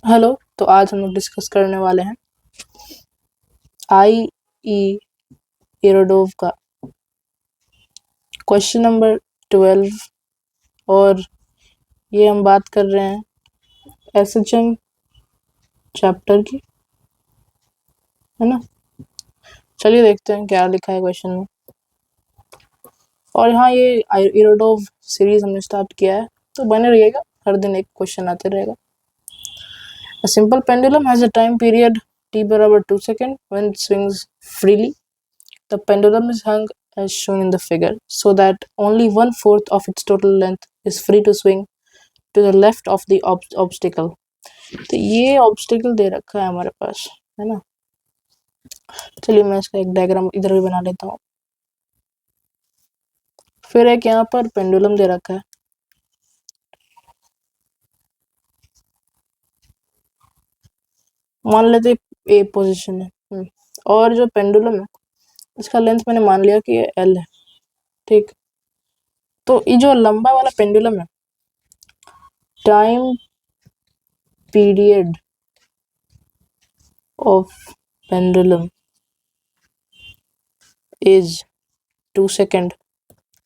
Hello. तो आज हम लोग डिस्कस करने वाले हैं आई ई इरोडोव का क्वेश्चन नंबर 12। और ये हम बात कर रहे हैं एसएचएम चैप्टर की, है ना। चलिए देखते हैं क्या लिखा है क्वेश्चन में। और हाँ, ये इरोडोव सीरीज हमने स्टार्ट किया है, तो बने रहिएगा, हर दिन एक क्वेश्चन आते रहेगा। A simple pendulum has a time period t बराबर 2 second when it swings freely. The pendulum is hung as shown in the figure so that only 1/4 of its total length is free to swing to the left of the obstacle. तो ये obstacle दे रखा है हमारे पास, है ना। चलिए मैं इसका एक डायग्राम इधर भी बना लेता हूँ। फिर एक यहाँ पर पेंडुलम दे रखा है, मान लेते ए पोजीशन है। और जो पेंडुलम है इसका लेंथ मैंने मान लिया कि ये एल है, ठीक। तो ये जो लंबा वाला पेंडुलम है, time period of pendulum is 2 second,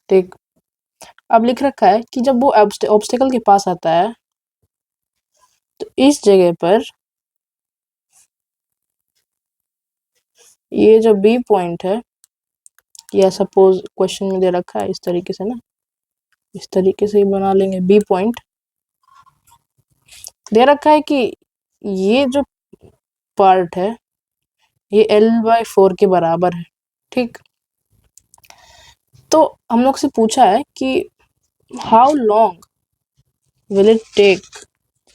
ठीक। अब लिख रखा है कि जब वो ऑब्स्टिकल के पास आता है तो इस जगह पर ये जो बी पॉइंट है, या सपोज क्वेश्चन में दे रखा है इस तरीके से ना, इस तरीके से ही बना लेंगे। बी पॉइंट दे रखा है कि ये जो पार्ट है ये L/4 के बराबर है, ठीक। तो हम लोग से पूछा है कि how long will it take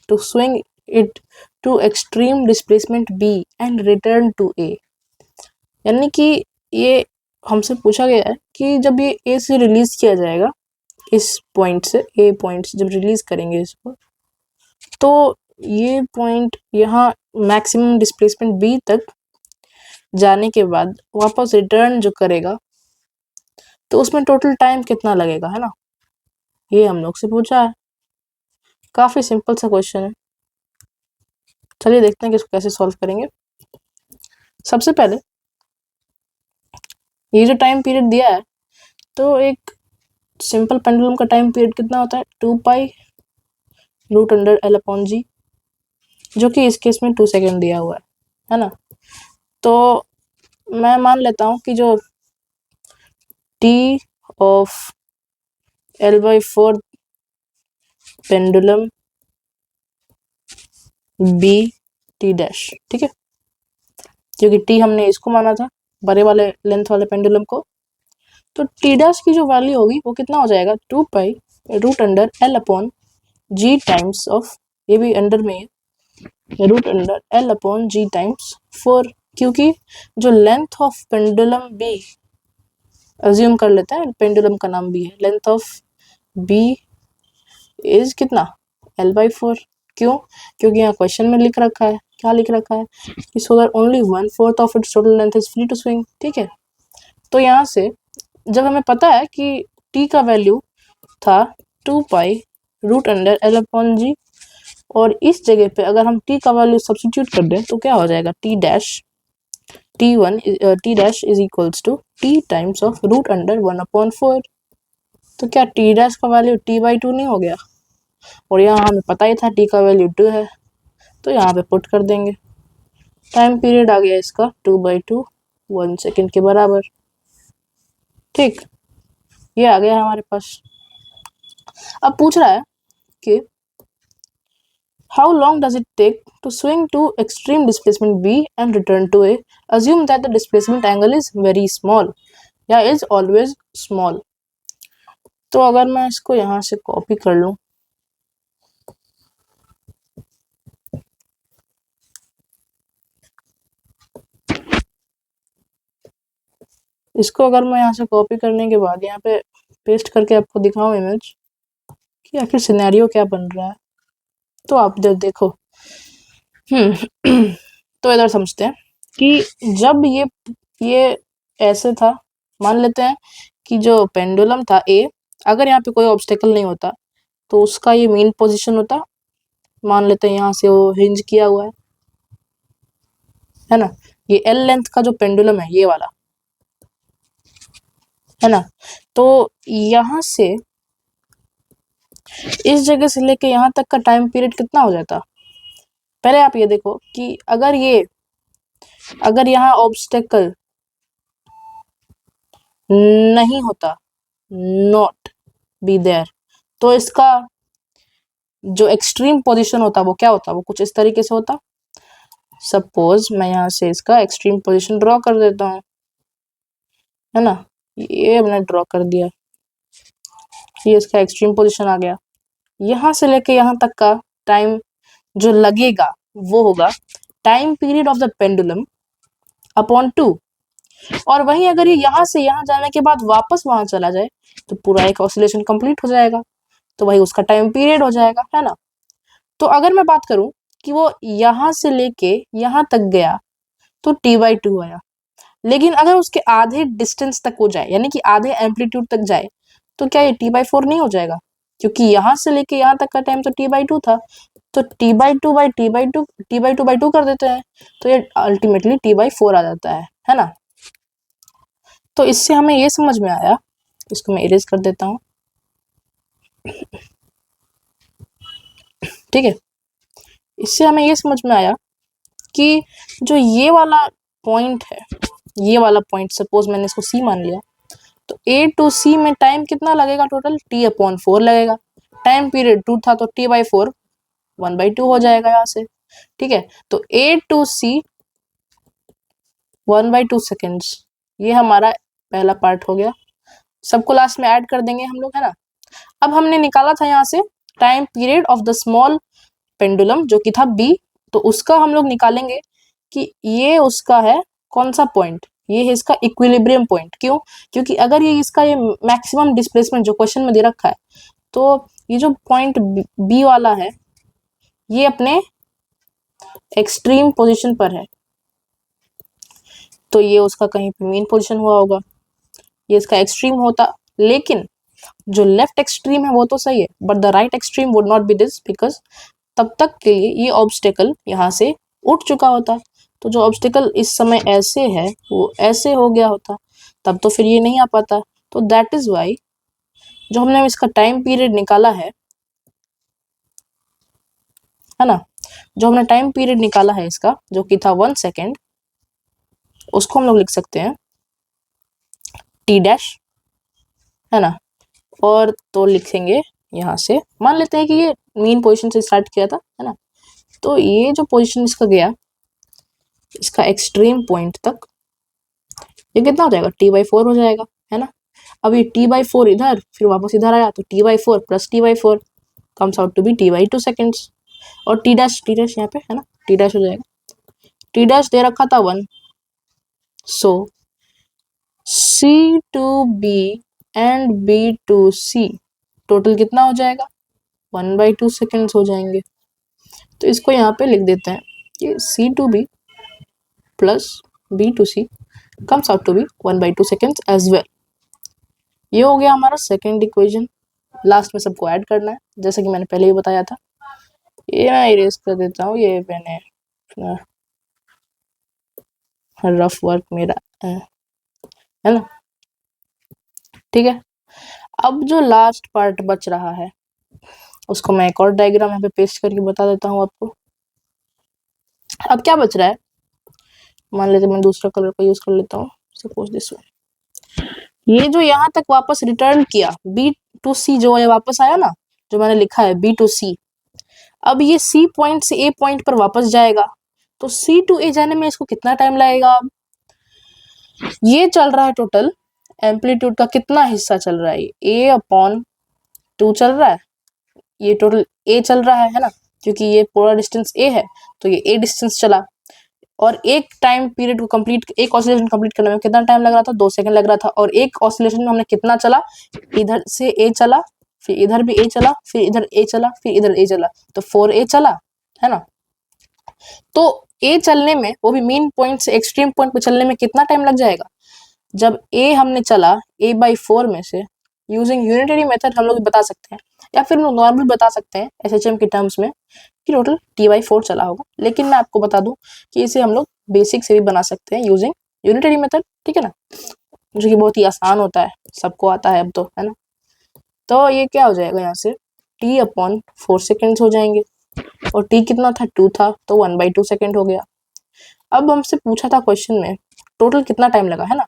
to swing it to extreme displacement B and return to A। यानी कि ये हमसे पूछा गया है कि जब ये ए से रिलीज किया जाएगा, इस पॉइंट से, ए पॉइंट से जब रिलीज करेंगे इसको, तो ये पॉइंट यहाँ मैक्सिमम डिस्प्लेसमेंट बी तक जाने के बाद वापस रिटर्न जो करेगा तो उसमें टोटल टाइम कितना लगेगा, है ना। ये हम लोग से पूछा है। काफी सिंपल सा क्वेश्चन है। चलिए देखते हैं कि इसको कैसे सॉल्व करेंगे। सबसे पहले ये जो टाइम पीरियड दिया है, तो एक सिंपल पेंडुलम का टाइम पीरियड कितना होता है, 2π√L/g, जो कि इस केस में 2 सेकेंड दिया हुआ है ना। तो मैं मान लेता हूँ कि जो t of L/4 pendulum b t dash, ठीक है, क्योंकि t हमने इसको माना था, बड़े वाले लेंथ वाले पेंडुलम को। तो t डैश की जो वैल्यू होगी वो कितना हो जाएगा, 2π√L/g टाइम्स ऑफ, ये भी अंडर में है, √L/g टाइम्स 4, क्योंकि जो length of pendulum B, assume कर लेते हैं पेंडुलम का नाम बी है, लेंथ ऑफ बी इज कितना, L/4। क्यों, क्योंकि यहाँ क्वेश्चन में लिख रखा है, क्या लिख रखा है कि so that only 1/4 of its total length is free to swing, ठीक है। तो यहाँ से जब हमें पता है कि t का वैल्यू था 2π√L/g, और इस जगह पे अगर हम t का वैल्यू सब्स्टिट्यूट कर दें तो क्या हो जाएगा, t dash is equals to t times of √1/4। तो क्या t डैश का वैल्यू t/2 नहीं हो गया, और यहाँ हमें पता ही था t का वैल्यू 2 है, तो यहाँ पे पुट कर देंगे। टाइम पीरियड आ गया इसका 2/2, 1 सेकेंड के बराबर, ठीक। ये आ गया हमारे पास। अब पूछ रहा है कि how long does it take to swing to extreme displacement B and return to A? Assume that the displacement angle is very small, या is always small। तो अगर मैं इसको यहाँ से कॉपी कर लूँ, इसको अगर मैं यहाँ से कॉपी करने के बाद यहाँ पे पेस्ट करके आपको दिखाऊं इमेज कि आखिर सिनेरियो क्या बन रहा है, तो आप देखो। तो इधर समझते हैं कि जब ये ऐसे था, मान लेते हैं कि जो पेंडुलम था ए, अगर यहाँ पे कोई ऑब्स्टेकल नहीं होता तो उसका ये मेन पोजीशन होता, मान लेते हैं यहाँ से वो हिंज किया हुआ है ना। ये एल लेंथ का जो पेंडुलम है ये वाला, है ना। तो यहाँ से इस जगह से लेके यहाँ तक का टाइम पीरियड कितना हो जाता। पहले आप ये देखो कि अगर यहाँ ऑब्स्टेकल नहीं होता, नॉट बी देयर, तो इसका जो एक्सट्रीम पोजीशन होता वो क्या होता, वो कुछ इस तरीके से होता। सपोज मैं यहाँ से इसका एक्सट्रीम पोजीशन ड्रॉ कर देता हूँ, है ना। ये हमने ड्रॉ कर दिया, ये इसका एक्सट्रीम पोजीशन आ गया। यहाँ से लेके यहाँ तक का टाइम जो लगेगा वो होगा time period of the pendulum upon 2। और वहीं अगर ये यहाँ से यहाँ जाने के बाद वापस वहां चला जाए तो पूरा एक ऑसिलेशन कंप्लीट हो जाएगा, तो वही उसका टाइम पीरियड हो जाएगा, है ना। तो अगर मैं बात करूं कि वो यहाँ से लेके यहाँ तक गया तो t/2 आया, लेकिन अगर उसके आधे डिस्टेंस तक हो जाए यानी कि आधे एम्पलीट्यूड तक जाए तो क्या ये t/4 नहीं हो जाएगा, क्योंकि यहाँ से लेके यहाँ तक का टाइम तो t/2 था। तो t/2 कर देते हैं तो ये अल्टीमेटली t/4 आ जाता है ना। तो इससे हमें ये समझ में आया, इसको मैं इरेज कर देता हूँ, ठीक है। इससे हमें ये समझ में आया कि जो ये वाला पॉइंट है, ये वाला पॉइंट सपोज मैंने इसको C मान लिया, तो A to C में टाइम कितना लगेगा टोटल, t/4 लगेगा। टाइम पीरियड 2 था तो t/4 1/2 हो जाएगा यहाँ से, ठीक है। तो A to C 1/2 सेकेंड्स, ये हमारा पहला पार्ट हो गया। सबको लास्ट में ऐड कर देंगे हम लोग, है ना। अब हमने निकाला था यहाँ से time period of the small pendulum जो कि था B, तो उसका हम लोग निकालेंगे कि ये उसका है कौन सा पॉइंट, ये है इसका इक्विलिब्रियम पॉइंट। क्यों, क्योंकि अगर ये इसका ये मैक्सिमम डिस्प्लेसमेंट जो क्वेश्चन में दे रखा है, तो ये जो पॉइंट B वाला है ये अपने एक्सट्रीम पोजीशन पर है, तो ये उसका कहीं पे मीन पोजीशन हुआ होगा, ये इसका एक्सट्रीम होता। लेकिन जो लेफ्ट एक्सट्रीम है वो तो सही है, but the right extreme would not be this, because तब तक के लिए ये ऑब्स्टेकल यहाँ से उठ चुका होता। तो जो ऑब्स्टेकल इस समय ऐसे है वो ऐसे हो गया होता, तब तो फिर ये नहीं आ पाता। तो दैट इज वाई जो हमने इसका टाइम पीरियड निकाला है ना, जो हमने टाइम पीरियड निकाला है इसका जो कि था 1 सेकेंड, उसको हम लोग लिख सकते हैं t', है ना। और तो लिखेंगे यहाँ से, मान लेते हैं कि ये मीन पोजीशन से स्टार्ट किया था, है ना। तो ये जो पोजीशन इसका गया इसका एक्सट्रीम पॉइंट तक, ये कितना हो जाएगा t/4 हो जाएगा, है ना। अब ये t/4 इधर फिर वापस इधर आया तो t/4 plus t/4 comes out to be t/2 seconds. और t' यहाँ पे, है ना, t' हो जाएगा, t' दे रखा था 1, सो C to B and B to C total कितना हो जाएगा 1/2 सेकेंड्स हो जाएंगे। तो इसको यहाँ पे लिख देते हैं कि C to B plus B to C comes out to be 1/2 seconds as well। ये हो गया हमारा सेकेंड इक्वेशन। लास्ट में सबको ऐड करना है जैसे कि मैंने पहले ही बताया था। ये मैं इरेज कर देता हूँ, ये मैंने रफ वर्क मेरा है ना, ठीक है। अब जो लास्ट पार्ट बच रहा है उसको मैं एक और डायग्राम यहाँ पे पेस्ट करके बता देता हूँ आपको। अब क्या बच रहा है, मान लेते मैं दूसरा कलर का यूज कर लेता हूँ, सपोज दिस वन। ये जो यहाँ तक वापस रिटर्न किया B to C जो ये वापस आया ना, जो मैंने लिखा है B to C, अब ये C पॉइंट से A पॉइंट पर वापस जाएगा, तो C to A जाने में इसको कितना टाइम लगेगा। अब ये चल रहा है टोटल एम्पलीट्यूड का कितना हिस्सा चल रहा है, A/2 चल रहा है, ये टोटल A चल रहा है ना, क्योंकि ये पूरा डिस्टेंस A है तो ये A डिस्टेंस चला। और एक टाइम पीरियड को कंप्लीट, एक ऑसिलेशन कंप्लीट करने में कितना टाइम लग रहा था, 2 सेकंड लग रहा था। और एक ऑसिलेशन में हमने कितना चला, इधर से A चला, फिर इधर भी A चला, फिर इधर A चला, फिर इधर A चला, तो 4A चला, है ना। तो A चलने में, वो भी मेन पॉइंट से एक्सट्रीम पॉइंट पे चलने में कितना टाइम लग जाएगा। जब A हमने चला A/4 में से, यूजिंग यूनिटरी मेथड हम लोग बता सकते हैं, या फिर हम लोग नॉर्मल बता सकते हैं SHM के टर्म्स में कि टोटल T/4 चला होगा। लेकिन मैं आपको बता दूं कि इसे हम लोग बेसिक से भी बना सकते हैं यूजिंग यूनिटरी मेथड, ठीक है ना, जो कि बहुत ही आसान होता है, सबको आता है अब तो, है ना। तो ये क्या हो जाएगा, यहाँ से T/4 सेकेंड्स हो जाएंगे, और T कितना था, 2 था, तो 1/2 सेकेंड हो गया। अब हमसे पूछा था क्वेश्चन में टोटल कितना टाइम लगा, है ना,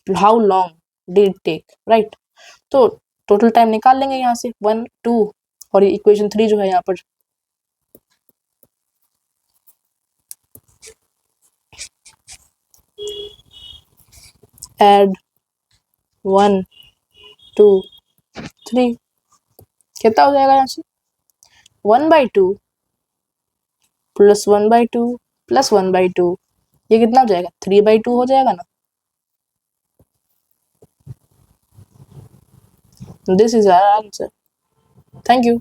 how long did it take, right. तो टोटल टाइम निकाल लेंगे यहाँ से 1 2, और इक्वेशन 3 जो है यहाँ पर एड 1 2 3 कितना हो जाएगा यहाँ से 1/2 प्लस 1/2 प्लस 1/2, ये कितना हो जाएगा 3/2 हो जाएगा ना। This is our answer. Thank you.